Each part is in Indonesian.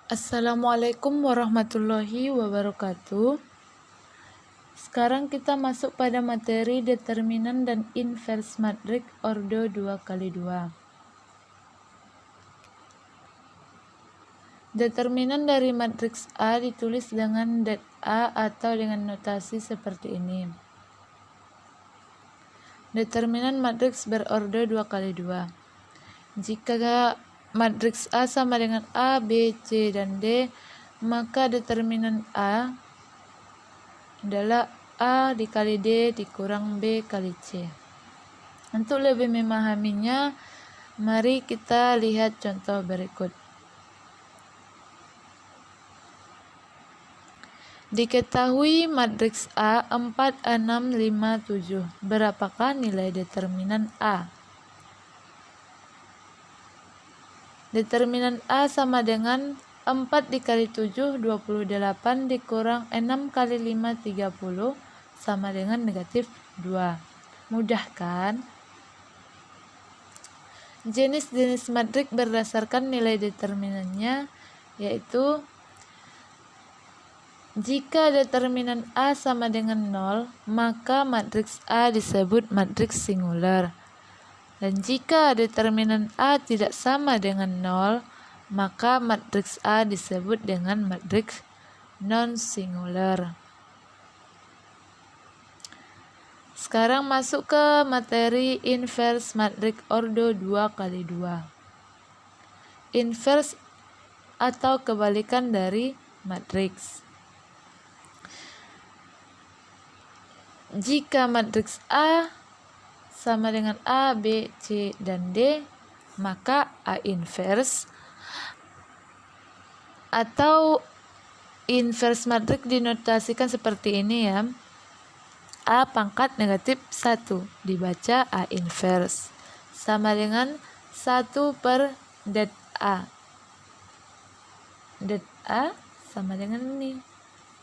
Assalamualaikum warahmatullahi wabarakatuh. Sekarang kita masuk pada materi determinan dan inverse matriks ordo 2x2. Determinan dari matriks A ditulis dengan det A atau dengan notasi seperti ini. Determinan matriks berordo 2x2. Jika matriks A sama dengan A, B, C, dan D, maka determinan A adalah A dikali D dikurang B kali C. Untuk lebih memahaminya, mari kita lihat contoh berikut. Diketahui matriks A 4, 6, 5, 7. Berapakah nilai determinan A? Determinan A sama dengan 4 dikali 7, 28 dikurang 6 kali 5, 30 sama dengan negatif 2. Mudah kan? Jenis-jenis matriks berdasarkan nilai determinannya yaitu jika determinan A sama dengan 0, maka matriks A disebut matriks singular. Dan jika determinan A tidak sama dengan 0, maka matriks A disebut dengan matriks non-singular. Sekarang masuk ke materi inverse matriks ordo 2x2. Inverse atau kebalikan dari matriks. Jika matriks A sama dengan A, B, C, dan D, maka A inverse atau inverse matriks dinotasikan seperti ini ya. A pangkat negatif 1 dibaca A inverse sama dengan 1 per det A. Det A sama dengan ini.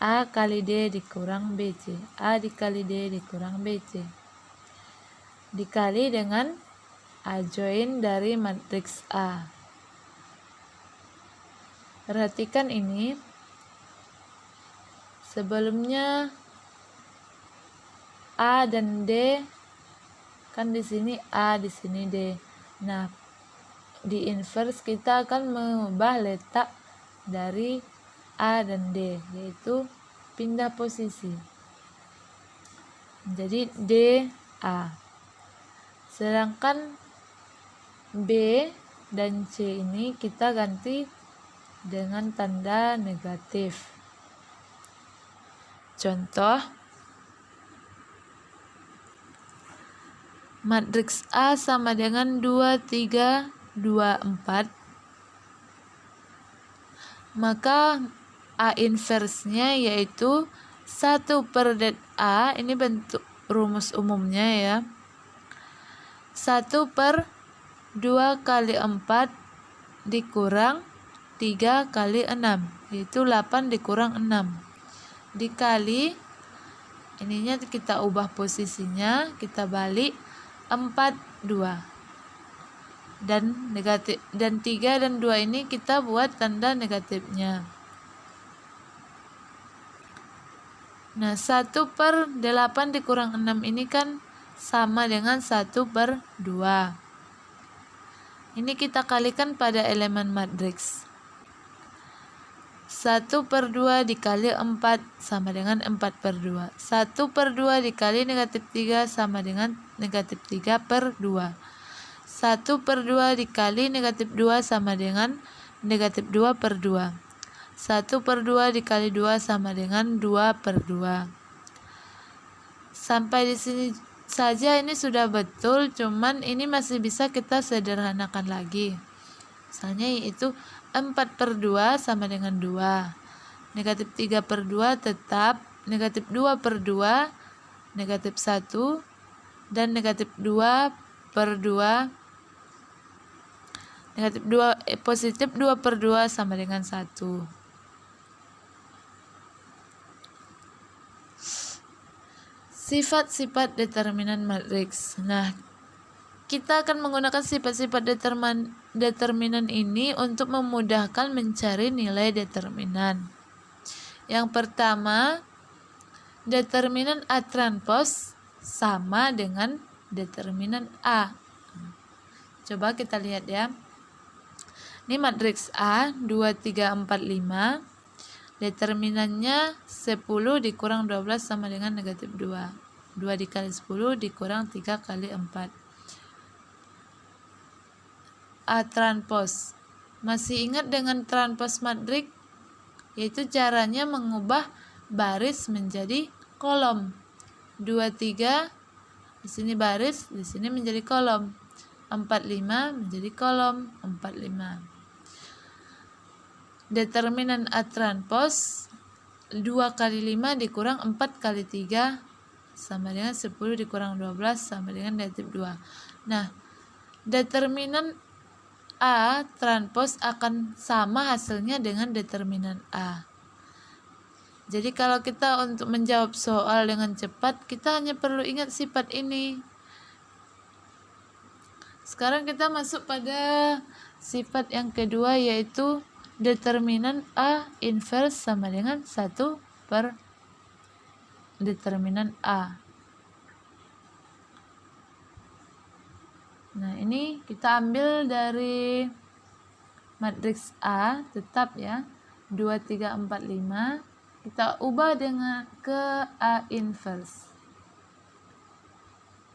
A kali D dikurang BC. A dikali D dikurang BC. Dikali dengan adjoin dari matriks A. Perhatikan ini. Sebelumnya A dan D, kan di sini A, di sini D. Nah, di inverse kita akan mengubah letak dari A dan D, yaitu pindah posisi. Jadi D, A. Sedangkan B dan C ini kita ganti dengan tanda negatif. Contoh, matriks A sama dengan 2, 3, 2, 4. Maka A inverse-nya yaitu 1 per det A, ini bentuk rumus umumnya ya. 1 per 2 kali 4 dikurang 3 kali 6, yaitu 8 dikurang 6. Dikali, ininya kita ubah posisinya, kita balik 4, 2. Dan negatif, dan 3 dan 2 ini kita buat tanda negatifnya. Nah, 1 per 8 dikurang 6 ini kan sama dengan 1 per 2. Ini kita kalikan pada elemen matriks. 1 per 2 dikali 4 sama dengan 4 per 2. 1 per 2 dikali negatif 3 sama dengan negatif 3 per 2. 1 per 2 dikali negatif 2 sama dengan negatif 2 per 2. 1 per 2 dikali 2 sama dengan 2 per 2. Sampai di sini saja ini sudah betul, cuman ini masih bisa kita sederhanakan lagi. Misalnya yaitu 4 per 2 sama dengan 2. Negatif 3 per 2 tetap, negatif 2 per 2, negatif 1, dan negatif 2 per 2, negatif 2, positif 2 per 2 sama dengan 1. Sifat-sifat determinan matriks. Nah, kita akan menggunakan sifat-sifat determinan ini untuk memudahkan mencari nilai determinan. Yang pertama, determinan A transpose sama dengan determinan A. Coba kita lihat ya. Ini matriks A 2, 3, 4, 5. Determinannya 10 dikurang 12 sama dengan negatif 2. 2 dikali 10 dikurang 3 kali 4. A transpose. Masih ingat dengan transpose matriks? Yaitu caranya mengubah baris menjadi kolom. 2, 3, di sini baris, di sini menjadi kolom. 4, 5 menjadi kolom 4, 5. Determinan A transpose 2 kali 5 dikurang 4 kali 3 sama dengan 10 dikurang 12 sama dengan negatif 2. Nah, determinan A transpose akan sama hasilnya dengan determinan A. Jadi kalau kita untuk menjawab soal dengan cepat, kita hanya perlu ingat sifat ini. Sekarang kita masuk pada sifat yang kedua, yaitu determinan A inverse sama dengan 1 per determinan A. Nah, ini kita ambil dari matriks A, tetap ya, 2, 3, 4, 5. Kita ubah dengan ke A inverse.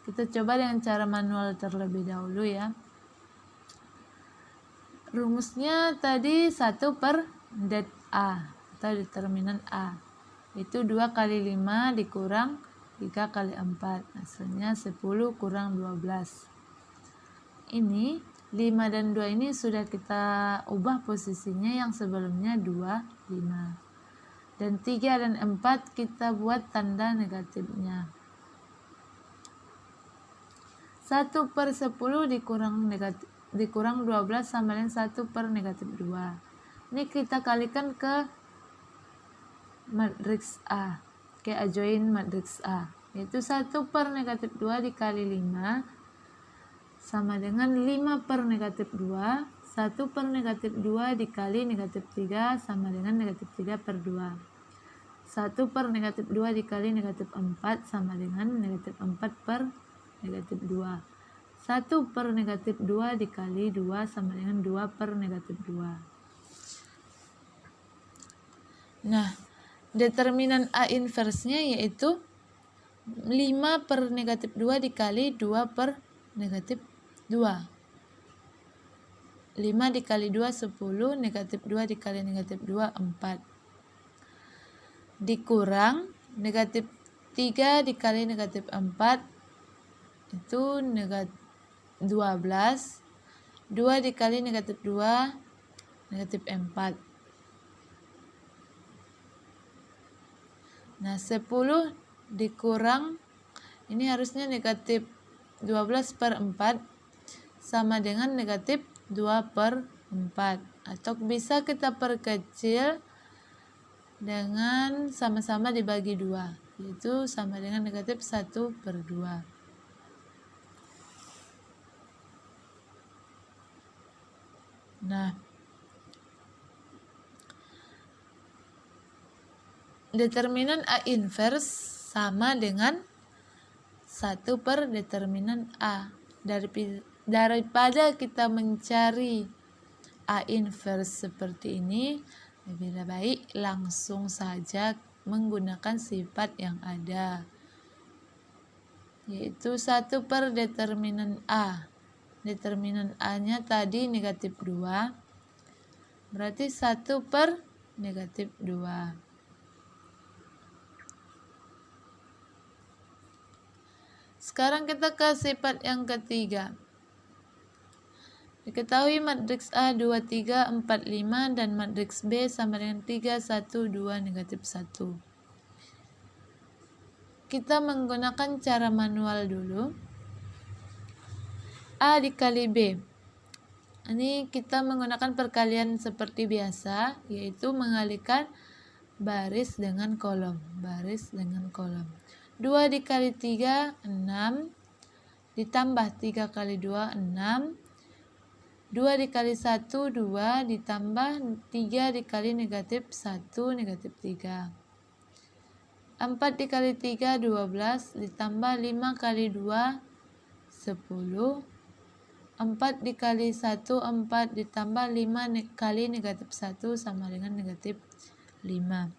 Kita coba dengan cara manual terlebih dahulu ya. Rumusnya tadi 1 per det A atau determinan A. Itu 2 kali 5 dikurang 3 kali 4. Hasilnya 10 kurang 12. Ini 5 dan 2 ini sudah kita ubah posisinya, yang sebelumnya 2, 5. Dan 3 dan 4 kita buat tanda negatifnya. 1 per 10 dikurang 12 sama dengan 1 per negatif 2. Ini kita kalikan ke matriks A, ke adjoin matriks A, yaitu 1 per negatif 2 dikali 5 sama dengan 5 per negatif 2. 1 per negatif 2 dikali negatif 3 sama dengan negatif 3 per 2. 1 per negatif 2 dikali negatif 4 sama dengan negatif 4 per negatif 2. 1 per negatif 2 dikali 2 sama dengan 2 per negatif 2. Nah, determinan A inverse-nya yaitu 5 per negatif 2 dikali 2 per negatif 2. 5 dikali 2, 10. Negatif 2 dikali negatif 2, 4. Dikurang negatif 3 dikali negatif 4, itu negatif 12. 2 dikali negatif 2, negatif 4. Nah, 10 dikurang, ini harusnya negatif 12 per 4 sama dengan negatif 2 per 4. Atau bisa kita perkecil dengan sama-sama dibagi 2, yaitu sama dengan negatif 1 per 2. Nah, determinan A inverse sama dengan 1 per determinan A. Daripada kita mencari A inverse seperti ini, lebih baik langsung saja menggunakan sifat yang ada, yaitu 1 per determinan A. Determinan A-nya tadi negatif 2, berarti 1 per negatif 2. Sekarang kita ke sifat yang ketiga. Diketahui matriks A 2, 3, 4, 5 dan matriks B sama dengan 3, 1, 2, negatif 1. Kita menggunakan cara manual dulu. A dikali B. Ini kita menggunakan perkalian seperti biasa, yaitu mengalikan baris dengan kolom. Baris dengan kolom. 2 dikali 3, 6. Ditambah 3 kali 2, 6. 2 dikali 1, 2, ditambah 3 dikali negatif 1, negatif 3. 4 dikali 3, 12, ditambah 5 kali 2, 10. 4 dikali 1, 4, ditambah 5 kali negatif 1 sama dengan negatif 5.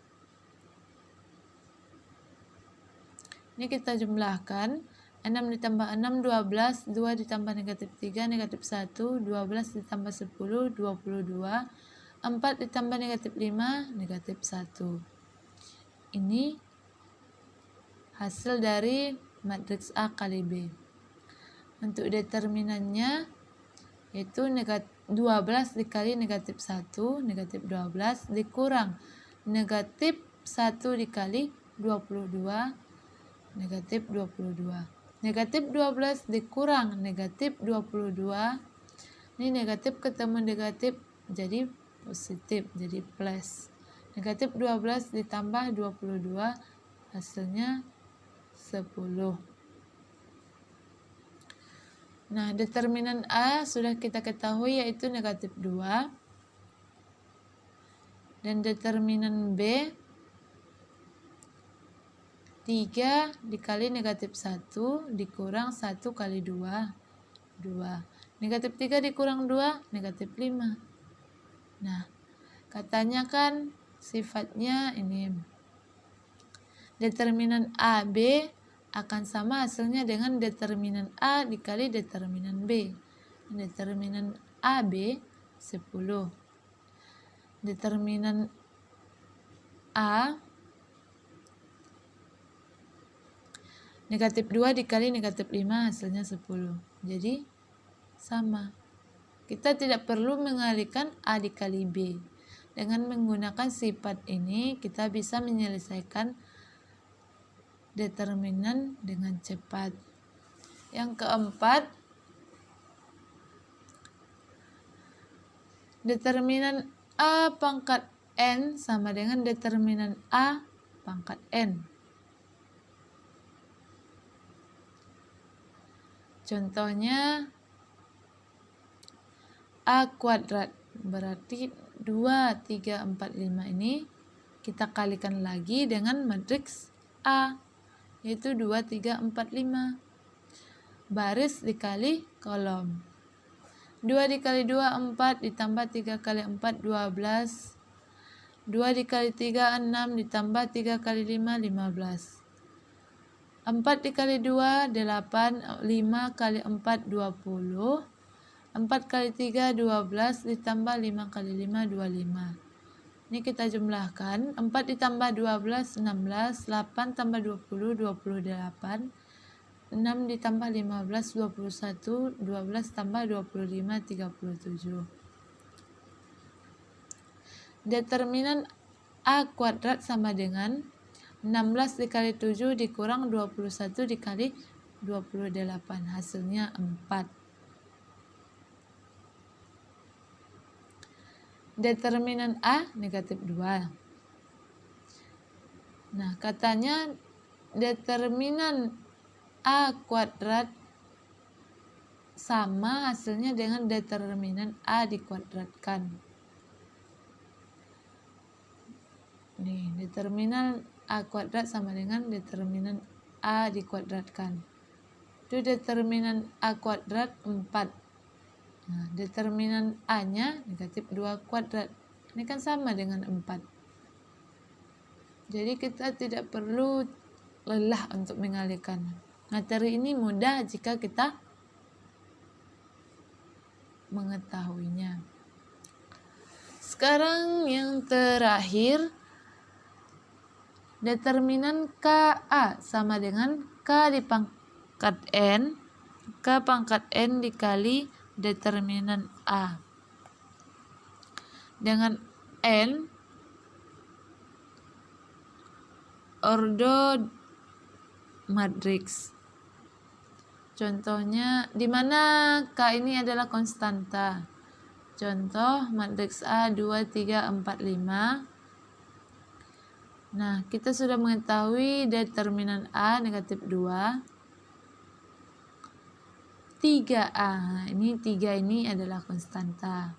Ini kita jumlahkan. 6 ditambah 6, 12, 2 ditambah negatif 3, negatif 1, 12 ditambah 10, 22, 4 ditambah negatif 5, negatif 1. Ini hasil dari matriks A kali B. Untuk determinannya yaitu 12 dikali negatif 1, negatif 12, dikurang negatif 1 dikali 22, negatif 22. Negatif 12 dikurang negatif 22. Ini negatif ketemu negatif jadi positif, jadi plus. Negatif 12 ditambah 22 hasilnya 10. Nah, determinan A sudah kita ketahui yaitu negatif 2. Dan determinan B 3 dikali negatif 1 dikurang 1 kali 2, 2. Negatif 3 dikurang 2, negatif 5. Nah, katanya kan sifatnya ini. Determinan A, B akan sama hasilnya dengan determinan A dikali determinan B. Determinan A, B 10. Determinan A negatif 2 dikali negatif 5 hasilnya 10. Jadi sama. Kita tidak perlu mengalihkan A dikali B. Dengan menggunakan sifat ini kita bisa menyelesaikan determinan dengan cepat. Yang keempat, determinan A pangkat N sama dengan determinan A pangkat N. Contohnya A kuadrat, berarti 2, 3, 4, 5 ini kita kalikan lagi dengan matriks A, yaitu 2, 3, 4, 5. Baris dikali kolom. 2 dikali 2, 4, ditambah 3 kali 4, 12. 2 dikali 3, 6, ditambah 3 kali 5, 15. 4 dikali 2, 8, 5 kali 4, 20. 4 kali 3, 12, ditambah 5 kali 5, 25. Ini kita jumlahkan. 4 ditambah 12, 16. 8 tambah 20, 28. 6 ditambah 15, 21. 12 tambah 25, 37. Determinan A kuadrat sama dengan 16 dikali 7 dikurang 21 dikali 28. Hasilnya 4. Determinan A negatif 2. Nah, katanya determinan A kuadrat sama hasilnya dengan determinan A dikuadratkan. Nih, determinan A kuadrat sama dengan determinan A dikuadratkan. Itu determinan A kuadrat 4. Nah, determinan A-nya negatif 2 kuadrat. Ini kan sama dengan 4. Jadi kita tidak perlu lelah untuk mengalihkan. Materi ini mudah jika kita mengetahuinya. Sekarang yang terakhir, determinan KA sama dengan K di pangkat N. K pangkat N dikali determinan A. Dengan N ordo matriks. Contohnya di mana K ini adalah konstanta. Contoh matriks A 2, 3, 4, 5. Nah, kita sudah mengetahui determinan A negatif 2. 3A. Ini 3 ini adalah konstanta.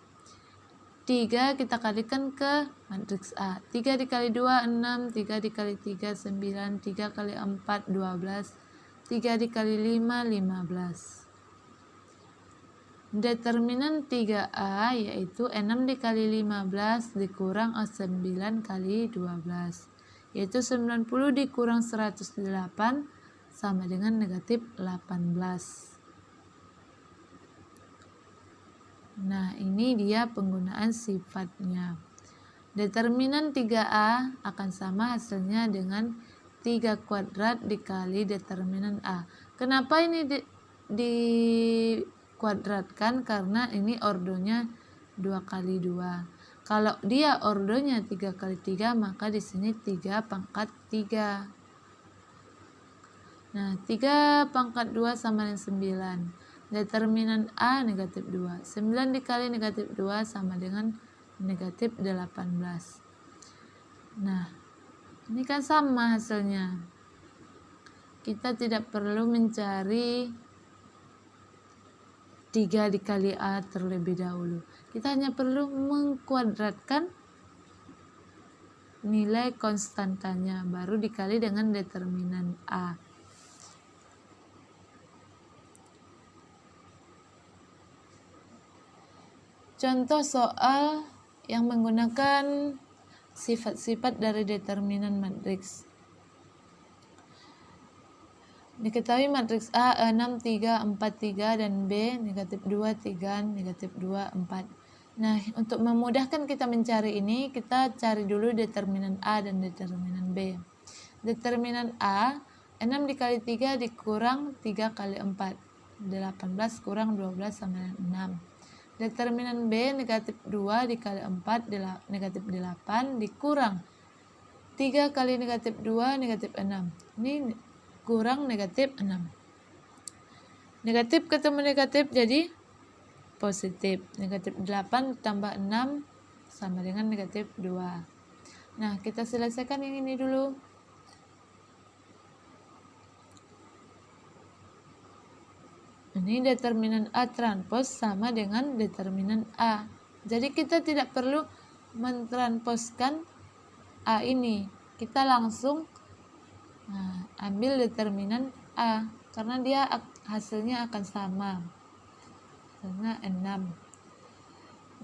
3 kita kalikan ke matriks A. 3 dikali 2, 6. 3 dikali 3, 9. 3 kali 4, 12. 3 dikali 5, 15. Determinan 3A yaitu 6 dikali 15 dikurang 9 kali 12. Yaitu 90 dikurang 108 sama dengan negatif 18. Nah, ini dia penggunaan sifatnya. Determinan 3A akan sama hasilnya dengan 3 kuadrat dikali determinan A. Kenapa ini dikuadratkan? Karena ini ordonya 2 kali 2. Kalau dia ordonya 3 kali 3, maka di sini 3 pangkat 3. Nah, 3 pangkat 2 sama dengan 9. Determinan A negatif 2. 9 dikali negatif 2 sama dengan negatif 18. Nah, ini kan sama hasilnya. Kita tidak perlu mencari 3 dikali A terlebih dahulu. Kita hanya perlu mengkuadratkan nilai konstantanya, baru dikali dengan determinan A. Contoh soal yang menggunakan sifat-sifat dari determinan matriks. Diketahui matriks A 6, 3, 4, 3 dan B negatif 2, 3, negatif 2, 4. Nah, untuk memudahkan kita mencari ini, kita cari dulu determinan A dan determinan B. Determinan A, 6 dikali 3 dikurang 3 kali 4. 18 kurang 12 sama dengan 6. Determinan B negatif 2 dikali 4 negatif 8 dikurang 3 kali negatif 2 negatif 6. Ini kurang negatif 6. Negatif ketemu negatif jadi positif. Negatif 8 tambah 6 sama dengan negatif 2. Nah, kita selesaikan yang ini dulu. Ini determinan A transpos sama dengan determinan A. Jadi kita tidak perlu mentranspozkan A ini. Kita langsung ambil determinan A karena dia hasilnya akan sama. Karena 6.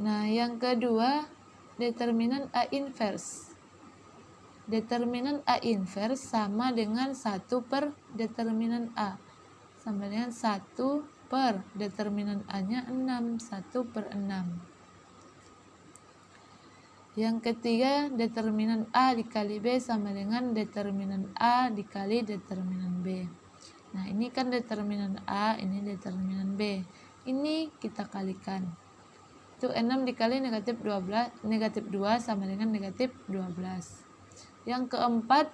Nah, yang kedua determinan A inverse. Determinan A inverse sama dengan 1 per determinan A. Sama dengan 1 per determinan A-nya 6, 1 per 6. Yang ketiga, determinan A dikali B sama dengan determinan A dikali determinan B. Nah, ini kan determinan A, ini determinan B. Ini kita kalikan. Itu 6 dikali negatif 12, negatif 2 sama dengan negatif 12. Yang keempat,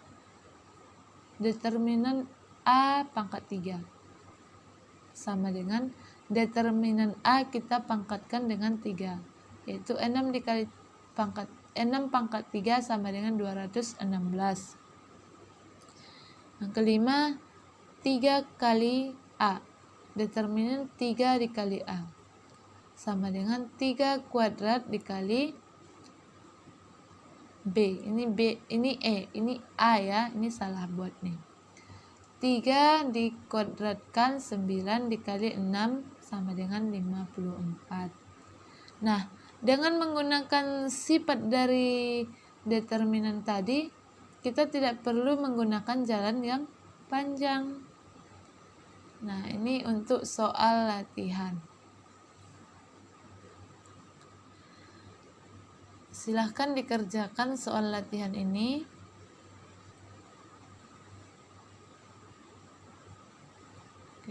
determinan A pangkat 3. Sama dengan determinan A kita pangkatkan dengan 3, yaitu 6 dikali 6 pangkat 3 sama dengan 216. Yang kelima, 3 kali A. Determinan 3 dikali A sama dengan 3 kuadrat dikali B. Ini B, ini E, ini A ya, ini salah buat nih. 3 dikuadratkan 9 dikali 6 sama dengan 54. Nah, dengan menggunakan sifat dari determinan tadi, kita tidak perlu menggunakan jalan yang panjang. Nah, ini untuk soal latihan. Silahkan dikerjakan soal latihan ini.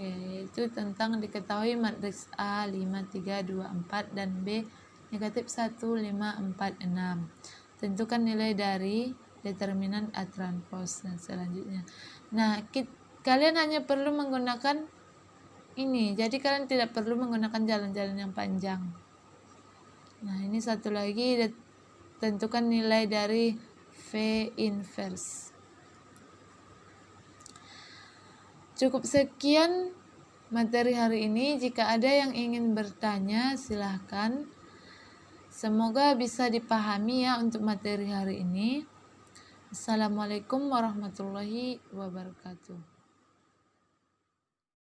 Yaitu tentang diketahui matriks A 5, 3, 2, 4 dan B negatif 1, 5, 4, 6. Tentukan nilai dari determinan A transpos dan selanjutnya. Nah, kalian hanya perlu menggunakan ini. Jadi kalian tidak perlu menggunakan jalan-jalan yang panjang. Nah, ini satu lagi, tentukan nilai dari V inverse. Cukup sekian materi hari ini. Jika ada yang ingin bertanya, silahkan. Semoga bisa dipahami ya untuk materi hari ini. Assalamualaikum warahmatullahi wabarakatuh.